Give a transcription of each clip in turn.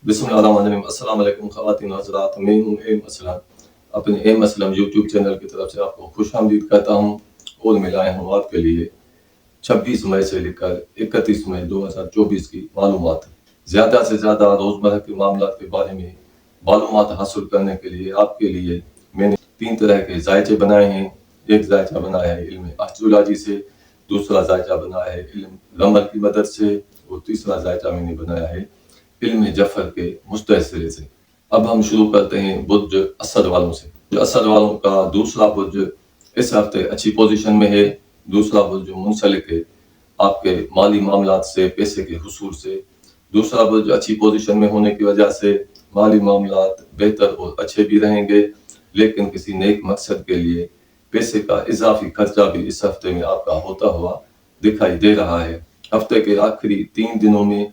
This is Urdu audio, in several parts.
بسم اللہ الرحمن الرحیم۔ السلام علیکم خواتین و حضرات، میں ہوں ایم اسلم، اپنے ایم اسلم یوٹیوب چینل کی طرف سے آپ کو خوش آمدید کہتا ہوں اور میں لایا ہوں آپ کے لیے 26 مئی سے لے کر 31 مئی 2024 کی معلومات۔ زیادہ سے زیادہ روزمرہ کے معاملات کے بارے میں معلومات حاصل کرنے کے لیے آپ کے لیے میں نے 3 طرح کے ذائچے بنائے ہیں۔ ایک ذائچہ بنایا ہے علم اسٹرولوجی سے، دوسرا ذائچہ بنایا ہے علم رمل کی مدد سے، اور تیسرا ذائچہ میں نے بنایا ہے علم جفر کے مستحض سرے سے۔ اب ہم شروع کرتے ہیں برج اسد والوں سے۔ اسد والوں کا دوسرا برج اس ہفتے اچھی پوزیشن میں ہے۔ دوسرا برج منسلک ہے آپ کے مالی معاملات سے، پیسے کے حصول سے۔ دوسرا برج اچھی پوزیشن میں ہونے کی وجہ سے مالی معاملات بہتر اور اچھے بھی رہیں گے، لیکن کسی نیک مقصد کے لیے پیسے کا اضافی خرچہ بھی اس ہفتے میں آپ کا ہوتا ہوا دکھائی دے رہا ہے۔ ہفتے کے آخری 3 دنوں میں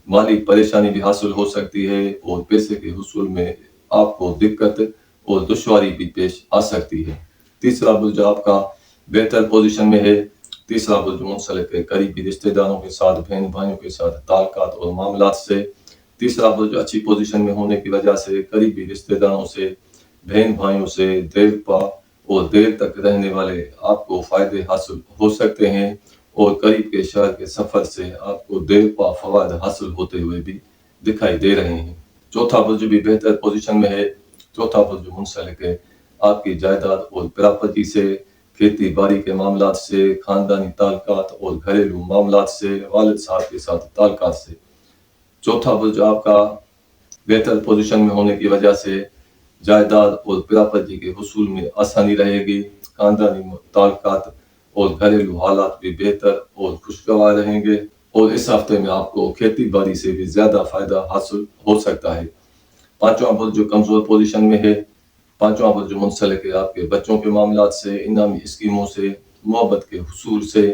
مالی پریشانی بھی حاصل ہو سکتی ہے اور پیسے کے حصول میں آپ کو دقت اور دشواری بھی پیش آ سکتی ہے۔ تیسرا برج آپ کا بہتر پوزیشن میں ہے۔ تیسرا برج منسلک ہے قریبی رشتہ داروں کے ساتھ، بہن بھائیوں کے ساتھ تعلقات اور معاملات سے۔ تیسرا برج اچھی پوزیشن میں ہونے کی وجہ سے قریبی رشتہ داروں سے، بہن بھائیوں سے دیر پا اور دیر تک رہنے والے آپ کو فائدے حاصل ہو سکتے ہیں، اور قریب کے شہر کے سفر سے آپ کو دیر پا فوائد حاصل ہوتے ہوئے بھی دکھائی دے رہے ہیں۔ چوتھا برج بھی بہتر پوزیشن میں ہے۔ چوتھا برج منسلک ہے آپ کی جائیداد اور پراپرٹی سے، کھیتی باڑی کے معاملات سے، خاندانی تعلقات اور گھریلو معاملات سے، والد صاحب کے ساتھ تعلقات سے۔ چوتھا برج آپ کا بہتر پوزیشن میں ہونے کی وجہ سے جائیداد اور پراپرٹی کے حصول میں آسانی رہے گی، خاندانی تعلقات اور گھریلو حالات بھی بہتر اور خوشگوار رہیں گے، اور اس ہفتے میں آپ کو کھیتی باڑی سے بھی زیادہ فائدہ حاصل ہو سکتا ہے۔ پانچواں برج جو کمزور پوزیشن میں ہے، پانچواں برج منسلک ہے آپ کے بچوں کے معاملات سے، انعامی اسکیموں سے، محبت کے حصول سے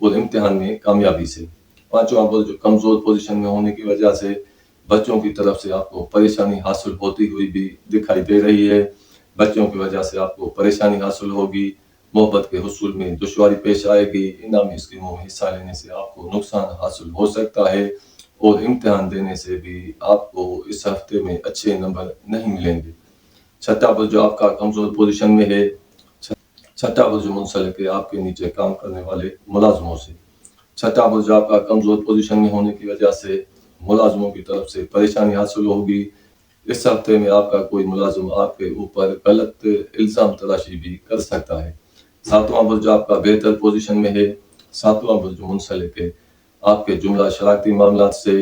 اور امتحان میں کامیابی سے۔ پانچواں برج کمزور پوزیشن میں ہونے کی وجہ سے بچوں کی طرف سے آپ کو پریشانی حاصل ہوتی ہوئی بھی دکھائی دے رہی ہے۔ بچوں کی وجہ سے آپ کو پریشانی حاصل ہوگی، محبت کے حصول میں دشواری پیش آئے گی، انعامی اسکیموں میں حصہ لینے سے آپ کو نقصان حاصل ہو سکتا ہے، اور امتحان دینے سے بھی آپ کو اس ہفتے میں اچھے نمبر نہیں ملیں گے۔ چھٹا برج جو آپ کا کمزور پوزیشن میں ہے، چھٹا برج منسلک ہے آپ کے نیچے کام کرنے والے ملازموں سے۔ چھٹا برج آپ کا کمزور پوزیشن میں ہونے کی وجہ سے ملازموں کی طرف سے پریشانی حاصل ہوگی۔ اس ہفتے میں آپ کا کوئی ملازم آپ کے اوپر غلط الزام تراشی بھی کر سکتا ہے۔ ساتواں برج آپ کا بہتر پوزیشن میں ہے۔ ساتواں برج منسلک ہے آپ کے جملہ شراکتی معاملات سے،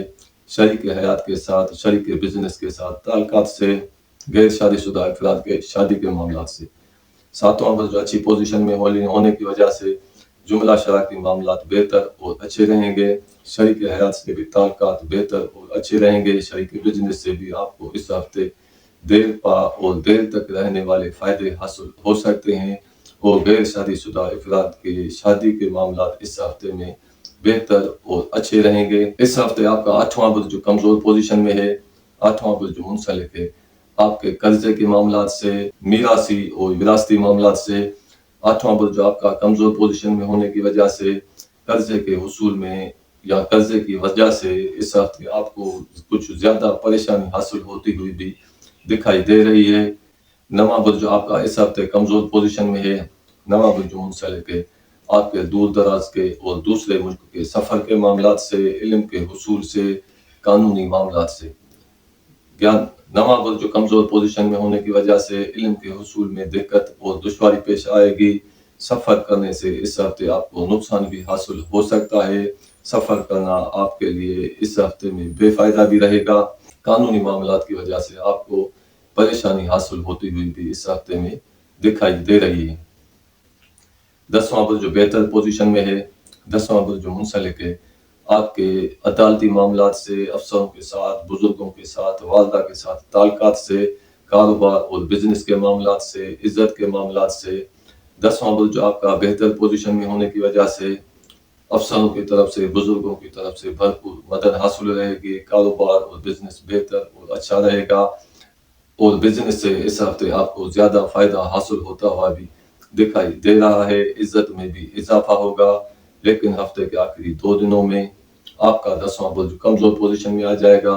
شریک حیات کے ساتھ، شریک بزنس کے ساتھ تعلقات سے، غیر شادی شدہ افراد کے شادی کے معاملات سے۔ ساتواں برج اچھی پوزیشن میں ہونے کی وجہ سے جملہ شراکتی معاملات بہتر اور اچھے رہیں گے، شریک حیات سے بھی تعلقات بہتر اور اچھے رہیں گے، شریک بزنس سے بھی آپ کو اس ہفتے دیر پا اور دیر تک رہنے والے فائدے حاصل ہو سکتے ہیں، اور غیر شادی شدہ افراد کے شادی کے معاملات اس ہفتے میں بہتر اور اچھے رہیں گے۔ اس ہفتے آپ کا آٹھواں برج جو کمزور پوزیشن میں ہے، آٹھواں برج منسلک ہے آپ کے قرضے کے معاملات سے، میراثی اور وراثتی معاملات سے۔ آٹھواں برج آپ کا کمزور پوزیشن میں ہونے کی وجہ سے قرضے کے حصول میں یا قرضے کی وجہ سے اس ہفتے آپ کو کچھ زیادہ پریشانی حاصل ہوتی ہوئی بھی دکھائی دے رہی ہے۔ نواں برج آپ کا اس ہفتے کمزور پوزیشن میں ہے۔ نواں برج منسلک ہے آپ کے دور دراز کے اور دوسرے ملک کے سفر کے معاملات سے، علم کے حصول سے، قانونی معاملات سے۔ نواں برج جو کمزور پوزیشن میں ہونے کی وجہ سے علم کے حصول میں دقت اور دشواری پیش آئے گی۔ سفر کرنے سے اس ہفتے آپ کو نقصان بھی حاصل ہو سکتا ہے۔ سفر کرنا آپ کے لیے اس ہفتے میں بے فائدہ بھی رہے گا۔ قانونی معاملات کی وجہ سے آپ کو پریشانی حاصل ہوتی ہوئی بھی اس ہفتے میں دکھائی دے رہی ہے۔ دسواں برج جو بہتر پوزیشن میں ہے، دسواں برج جو منسلک ہے آپ کے عدالتی معاملات سے، افسروں کے ساتھ، بزرگوں کے ساتھ، والدہ کے ساتھ تعلقات سے، کاروبار اور بزنس کے معاملات سے، عزت کے معاملات سے۔ دسواں برج جو آپ کا بہتر پوزیشن میں ہونے کی وجہ سے افسروں کی طرف سے، بزرگوں کی طرف سے بھرپور مدد حاصل رہے گی، کاروبار اور بزنس بہتر اور اچھا رہے گا، اور بزنس سے اس ہفتے آپ کو زیادہ فائدہ حاصل ہوتا ہوا بھی دکھائی دے رہا ہے۔ عزت میں بھی اضافہ ہوگا، لیکن ہفتے کے آخری 2 دنوں میں آپ کا 10واں برج کمزور پوزیشن میں آ جائے گا،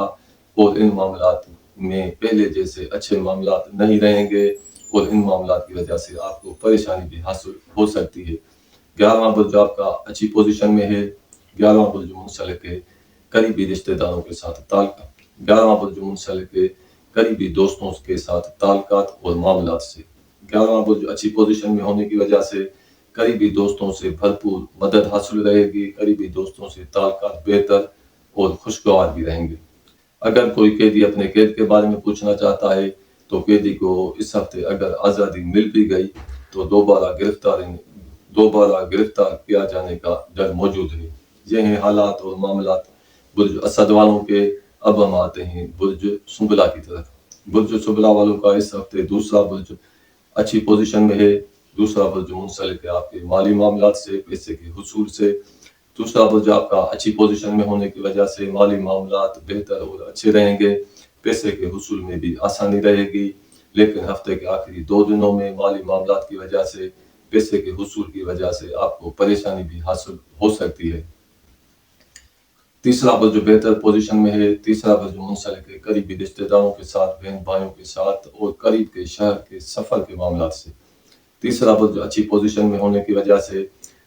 اور ان معاملات میں پہلے جیسے اچھے معاملات نہیں رہیں گے، اور ان معاملات کی وجہ سے آپ کو پریشانی بھی حاصل ہو سکتی ہے۔ 11واں برج آپ کا اچھی پوزیشن میں ہے۔ 11واں برج منسلک ہے قریبی رشتہ داروں کے ساتھ تعلقات۔ 11واں برج منسلک ہے قریبی دوستوں کے ساتھ تعلقات اور معاملات سے۔ 11واں برج اچھی پوزیشن میں ہونے کی وجہ سے قریبی دوستوں سے بھرپور مدد حاصل رہے گی۔ قریبی دوستوں سے تعلقات بہتر اور خوشگوار بھی رہیں گے۔ اگر کوئی قیدی اپنے قید کے بارے میں پوچھنا چاہتا ہے تو قیدی کو اس ہفتے اگر آزادی مل بھی گئی تو دوبارہ گرفتار کیا جانے کا ڈر موجود ہے۔ یہ ہیں حالات اور معاملات برج اسد والوں کے۔ اب ہم آتے ہیں برج سنبلا کی طرف۔ برج سنبلا والوں کا اس ہفتے دوسرا برج اچھی پوزیشن میں ہے۔ دوسرا برج منسلک ہے آپ کے مالی معاملات سے، پیسے کے حصول سے۔ دوسرا برج آپ کا اچھی پوزیشن میں ہونے کی وجہ سے مالی معاملات بہتر اور اچھے رہیں گے۔ پیسے کے حصول میں بھی آسانی رہے گی، لیکن ہفتے کے آخری 2 دنوں میں مالی معاملات کی وجہ سے، پیسے کے حصول کی وجہ سے آپ کو پریشانی بھی حاصل ہو سکتی ہے۔ تیسرا برج بہتر پوزیشن میں ہے۔ تیسرا برج منسلک ہے قریبی رشتہ داروں کے ساتھ، بہن بھائیوں کے ساتھ اور قریب کے شہر کے سفر کے معاملات سے۔ تیسرا برج اچھی پوزیشن میں ہونے کی وجہ سے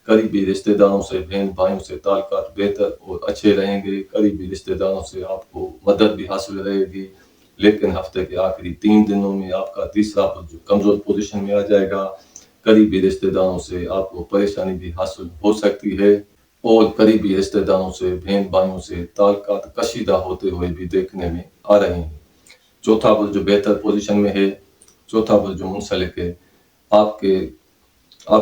قریبی رشتہ داروں سے، بہن بھائیوں سے تعلقات بہتر اور اچھے رہیں گے۔ قریبی رشتہ داروں سے آپ کو مدد بھی حاصل رہے گی، لیکن ہفتے کے آخری 3 دنوں میں آپ کا تیسرا برج کمزور پوزیشن میں آ جائے گا۔ قریبی رشتہ داروں سے آپ کو پریشانی بھی حاصل ہو سکتی ہے، اور قریبی رشتہ داروں سے، بہن بھائیوں سے تعلقات کشیدہ ہوتے ہوئے بھی دیکھنے میں آ رہے ہیں۔ چوتھا برج بہتر پوزیشن میں ہے۔ چوتھا برج منسلک ہے آپ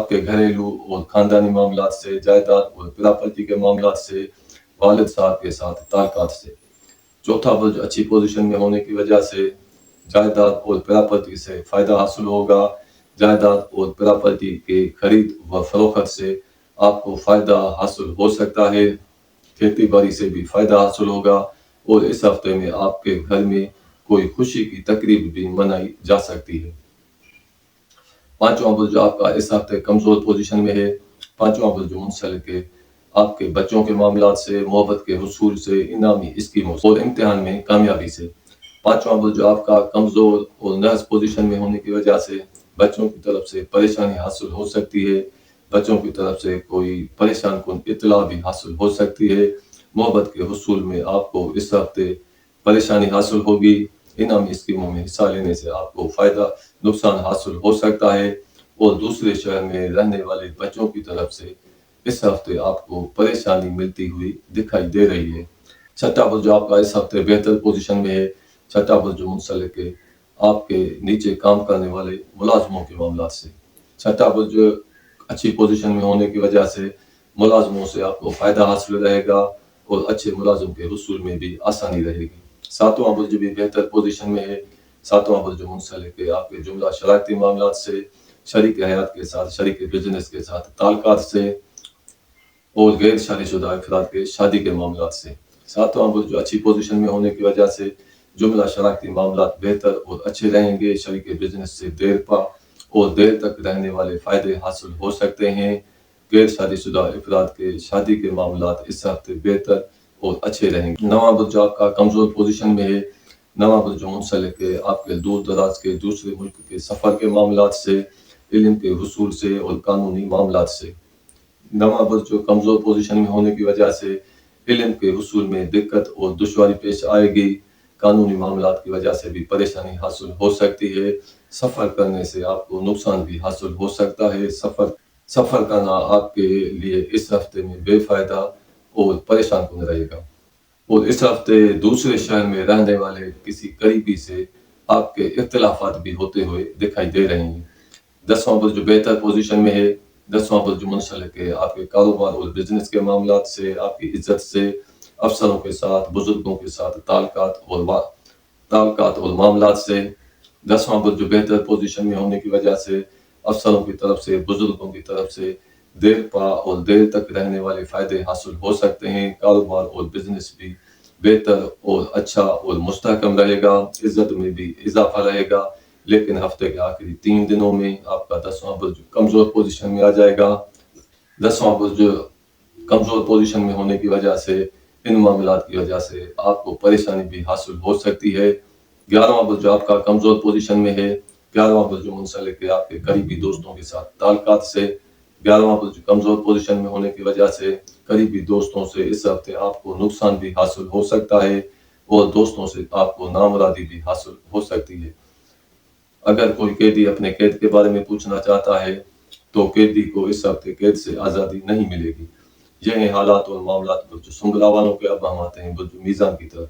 کے گھریلو اور خاندانی معاملات سے، جائیداد اور پراپرٹی کے معاملات سے، والد صاحب کے ساتھ تعلقات سے۔ چوتھا برج اچھی پوزیشن میں ہونے کی وجہ سے جائیداد اور پراپرٹی سے فائدہ حاصل ہوگا۔ جائیداد اور پراپرٹی کے خرید و فروخت سے آپ کو فائدہ حاصل ہو سکتا ہے۔ کھیتی باڑی سے بھی فائدہ حاصل ہوگا، اور اس ہفتے میں آپ کے گھر میں کوئی خوشی کی تقریب بھی منائی جا سکتی ہے۔ پانچواں برج آپ کا اس ہفتے کمزور پوزیشن میں ہے۔ پانچواں برج منسلک ہے آپ کے بچوں کے معاملات سے، محبت کے حصول سے، انعامی اسکیموں سے اور امتحان میں کامیابی سے۔ پانچواں برج آپ کا کمزور اور نحس پوزیشن میں ہونے کی وجہ سے بچوں کی طرف سے پریشانی حاصل ہو سکتی ہے۔ بچوں کی طرف سے کوئی پریشان کن اطلاع بھی حاصل ہو سکتی ہے۔ محبت کے حصول میں آپ کو اس ہفتے پریشانی حاصل ہوگی۔ انعامی اسکیموں میں حصہ لینے سے آپ کو نقصان حاصل ہو سکتا ہے، اور دوسرے شہر میں رہنے والے بچوں کی طرف سے اس ہفتے آپ کو پریشانی ملتی ہوئی دکھائی دے رہی ہے۔ چھٹا برج آپ کا اس ہفتے بہتر پوزیشن میں ہے۔ چھٹا برج منسلک ہے آپ کے نیچے کام کرنے والے ملازموں کے معاملات سے۔ چھٹا برج اچھی پوزیشن میں ہونے کی وجہ سے ملازموں سے آپ کو فائدہ حاصل رہے گا، اور اچھے ملازم کے حصول میں بھی آسانی رہے گی۔ ساتواں برج بھی بہتر پوزیشن میں ہے۔ ساتواں برج منسلک ہے آپ کے جملہ شراکتی معاملات سے، شریک حیات کے ساتھ، شریک بزنس کے ساتھ تعلقات سے، اور غیر شادی شدہ افراد کے شادی کے معاملات سے۔ ساتواں برج اچھی پوزیشن میں ہونے کی وجہ سے جملہ شراکتی معاملات بہتر اور اچھے رہیں گے۔ شریک بزنس سے دیر پا اور دیر تک رہنے والے فائدے حاصل ہو سکتے ہیں۔ غیر شادی شدہ افراد کے شادی کے معاملات اس ہفتے بہتر اور اچھے رہیں گے۔ نواں برج آپ کا کمزور پوزیشن میں ہے۔ نواں برج منسلک ہے آپ کے دور دراز کے دوسرے ملک کے سفر کے معاملات سے، علم کے حصول سے اور قانونی معاملات سے۔ نواں برج کمزور پوزیشن میں ہونے کی وجہ سے علم کے حصول میں دقت اور دشواری پیش آئے گی۔ قانونی معاملات کی وجہ سے بھی پریشانی حاصل ہو سکتی ہے۔ سفر کرنے سے آپ کو نقصان بھی حاصل ہو سکتا ہے۔ سفر کرنا آپ کے لیے اس ہفتے میں بے فائدہ اور پریشان کن رہے گا، اور اس ہفتے دوسرے شہر میں رہنے والے کسی قریبی سے آپ کے اختلافات بھی ہوتے ہوئے دکھائی دے رہے ہیں۔ 10واں برج بہتر پوزیشن میں ہے۔ 10واں برج منسلک ہے آپ کے کاروبار اور بزنس کے معاملات سے، آپ کی عزت سے، افسروں کے ساتھ، بزرگوں کے ساتھ تعلقات اور معاملات سے۔ 10واں برج بہتر پوزیشن میں ہونے کی وجہ سے افسروں کی طرف سے، بزرگوں کی طرف سے دیر پا اور دیر تک رہنے والے فائدے حاصل ہو سکتے ہیں۔ کاروبار اور بزنس بھی بہتر اور اچھا اور مستحکم رہے گا۔ عزت میں بھی اضافہ رہے گا، لیکن ہفتے کے آخری 3 دنوں میں آپ کا 10واں برج کمزور پوزیشن میں آ جائے گا۔ 10واں برج کمزور پوزیشن میں ہونے کی وجہ سے ان معاملات کی وجہ سے آپ کو پریشانی بھی حاصل ہو سکتی ہے۔ 11واں برج جو آپ کا کمزور پوزیشن میں ہے، 11واں برج جو منسلک ہے آپ کے قریبی دوستوں کے ساتھ تعلقات سے۔ 11واں برج کمزور پوزیشن میں ہونے کی وجہ سے قریبی دوستوں سے اس ہفتے آپ کو نقصان بھی حاصل ہو سکتا ہے اور دوستوں سے آپ کو نامرادی بھی حاصل ہو سکتی ہے۔ اگر کوئی قیدی اپنے قید کے بارے میں پوچھنا چاہتا ہے تو قیدی کو اس ہفتے قید سے آزادی نہیں ملے گی۔ یہ ہیں حالات اور معاملات برج سنبلہ والوں کے۔ اب ہم آتے ہیں برج میزان کی طرف۔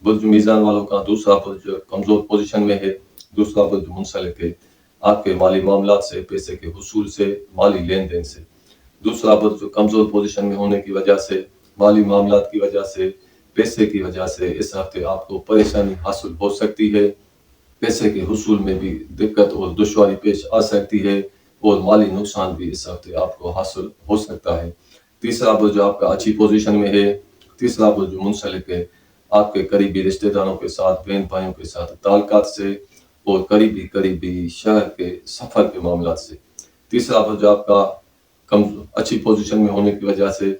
برج میزان والوں کا دوسرا برج کمزور پوزیشن میں ہے، دوسرا برج منسلک ہے آپ کے مالی معاملات سے، پیسے کے حصول سے، مالی لین دین سے۔ دوسرا برج کمزور پوزیشن میں ہونے کی وجہ سے، مالی معاملات کی وجہ سے، پیسے کی وجہ سے اس ہفتے آپ کو پریشانی حاصل ہو سکتی ہے۔ پیسے کے حصول میں بھی دقت اور دشواری پیش آ سکتی ہے اور مالی نقصان بھی اس ہفتے آپ کو حاصل ہو سکتا ہے۔ تیسرا برج آپ کا اچھی پوزیشن میں ہے، تیسرا برج منسلک ہے آپ کے قریبی رشتہ داروں کے ساتھ، بہن بھائیوں کے ساتھ تعلقات سے اور قریبی شہر کے سفر کے معاملات سے۔ تیسرا برج آپ کا اچھی پوزیشن میں ہونے کی وجہ سے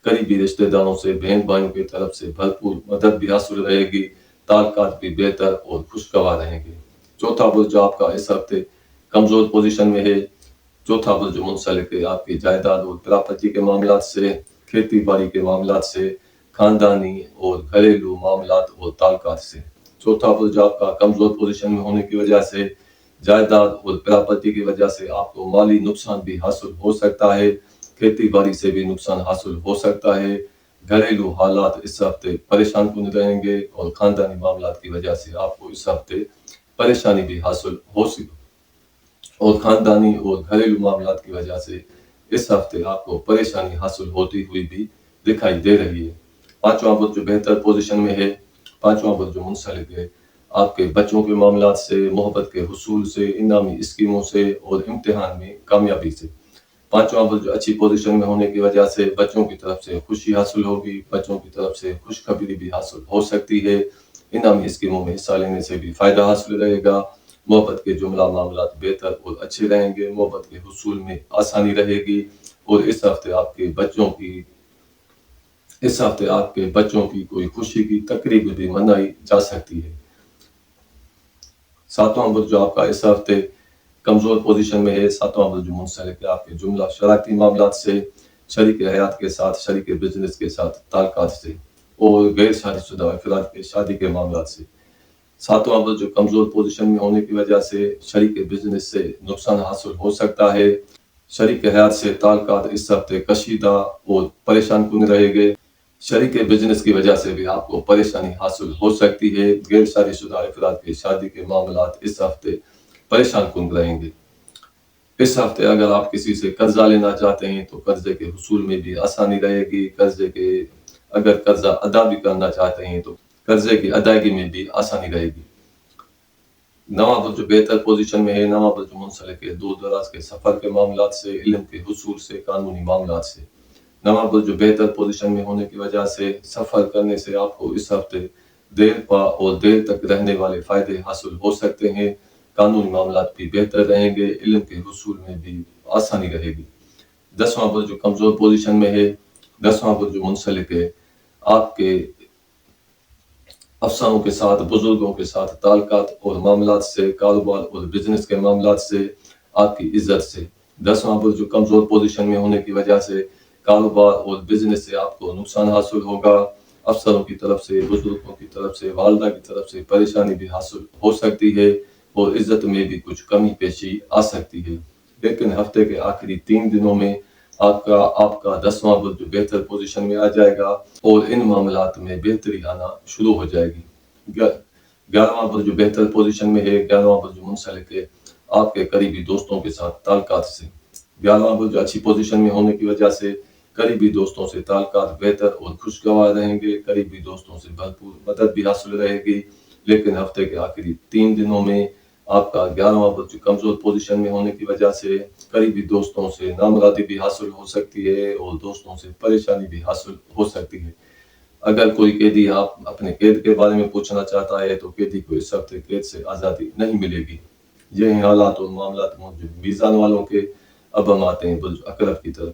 قریبی رشتہ داروں سے، بہن بھائیوں کی طرف سے بھرپور مدد بھی حاصل رہے گی، تعلقات بھی بہتر اور خوشگوار رہیں گے۔ چوتھا برج آپ کا اس ہفتے کمزور پوزیشن میں ہے، چوتھا برج منسلک ہے آپ کی جائیداد اور پراپرٹی کے معاملات سے، کھیتی باڑی کے معاملات سے، خاندانی اور گھریلو معاملات اور تعلقات سے۔ چوتھا برج آپ کا کمزور پوزیشن میں ہونے کی وجہ سے جائیداد اور پراپرٹی کی وجہ سے آپ کو مالی نقصان بھی حاصل ہو سکتا ہے، کھیتی باڑی سے بھی نقصان حاصل ہو سکتا ہے، گھریلو حالات اس ہفتے پریشان کن رہیں گے اور خاندانی معاملات کی وجہ سے آپ کو اس ہفتے پریشانی بھی حاصل ہو سکتی اور خاندانی اور گھریلو معاملات کی وجہ سے اس ہفتے آپ کو پریشانی حاصل ہوتی ہوئی بھی دکھائی دے رہی ہے۔ پانچواں برج جو بہتر پوزیشن میں ہے، پانچواں برج جو منسلک ہے آپ کے بچوں کے معاملات سے، محبت کے حصول سے، انعامی اسکیموں سے اور امتحان میں کامیابی سے۔ پانچواں برج اچھی پوزیشن میں ہونے کی وجہ سے بچوں کی طرف سے خوشی حاصل ہوگی، بچوں کی طرف سے خوشخبری بھی حاصل ہو سکتی ہے، انعامی اسکیموں میں حصہ لینے سے بھی فائدہ حاصل رہے گا، محبت کے جملہ معاملات بہتر اور اچھے رہیں گے، محبت کے حصول میں آسانی رہے گی اور اس ہفتے آپ کے بچوں کی کوئی خوشی کی تقریب بھی منائی جا سکتی ہے۔ ساتواں برج جو آپ کا اس ہفتے کمزور پوزیشن میں ہے، ساتواں برج منسلک ہے آپ کے جملہ شراکتی معاملات سے، شریک حیات کے ساتھ، شریک بزنس کے ساتھ تعلقات سے اور غیر شادی شدہ افراد کے شادی کے معاملات سے۔ ساتواں برج جو کمزور پوزیشن میں ہونے کی وجہ سے شریک بزنس سے نقصان حاصل ہو سکتا ہے، شریک حیات سے تعلقات اس ہفتے کشیدہ اور پریشان کن رہے گے، شریک بزنس کی وجہ سے بھی آپ کو پریشانی حاصل ہو سکتی ہے، غیر شادی شدہ افراد کے شادی کے معاملات اس ہفتے پریشان کن رہیں گے۔ اس ہفتے اگر آپ کسی سے قرضہ لینا چاہتے ہیں تو قرضے کے حصول میں بھی آسانی رہے گی، اگر قرضہ ادا بھی کرنا چاہتے ہیں تو قرضے کی ادائیگی میں بھی آسانی رہے گی۔ نواں برج جو بہتر پوزیشن میں ہے، نواں برج منسلک ہے دور دراز کے سفر کے معاملات سے، علم کے حصول سے، قانونی معاملات سے۔ نواں برج جو بہتر پوزیشن میں ہونے کی وجہ سے سفر کرنے سے آپ کو اس ہفتے دیر پا اور دیر تک رہنے والے فائدے حاصل ہو سکتے ہیں، قانونی معاملات بھی بہتر رہیں گے، علم کے حصول میں بھی آسانی رہے گی۔ 10واں برج جو کمزور پوزیشن میں ہے، 10واں برج جو منسلک ہے آپ کے افسروں کے ساتھ، بزرگوں کے ساتھ تعلقات اور معاملات سے، کاروبار اور بزنس کے معاملات سے، آپ کی عزت سے۔ 10واں برج جو کمزور پوزیشن میں ہونے کی وجہ سے کاروبار اور بزنس سے آپ کو نقصان حاصل ہوگا، افسروں کی طرف سے، بزرگوں کی طرف سے، والدہ کی طرف سے پریشانی بھی حاصل ہو سکتی ہے اور عزت میں بھی کچھ کمی پیشی آ سکتی ہے۔ لیکن ہفتے کے آخری 3 دنوں میں آپ کا 10واں برج بہتر پوزیشن میں آ جائے گا اور ان معاملات میں بہتری آنا شروع ہو جائے گی۔ 11واں برج جو بہتر پوزیشن میں ہے، 11واں برج منسلک ہے آپ کے قریبی دوستوں کے ساتھ تعلقات سے۔ 11واں برج اچھی پوزیشن میں ہونے کی وجہ سے قریبی دوستوں سے تعلقات بہتر اور خوشگوار رہیں گے، قریبی دوستوں سے بھرپور مدد بھی حاصل رہے گی، لیکن ہفتے کے آخری 3 دنوں میں آپ کا 11واں برج کمزور پوزیشن میں ہونے کی وجہ سے قریبی دوستوں سے نامرادی بھی حاصل ہو سکتی ہے اور دوستوں سے پریشانی بھی حاصل ہو سکتی ہے۔ اگر کوئی قیدی آپ اپنے قید کے بارے میں پوچھنا چاہتا ہے تو قیدی کو اس ہفتے قید سے آزادی نہیں ملے گی۔ یہ ہیں حالات اور معاملات موجود میزان والوں کے۔ اب ہم آتے ہیں برج عقرب کی طرف۔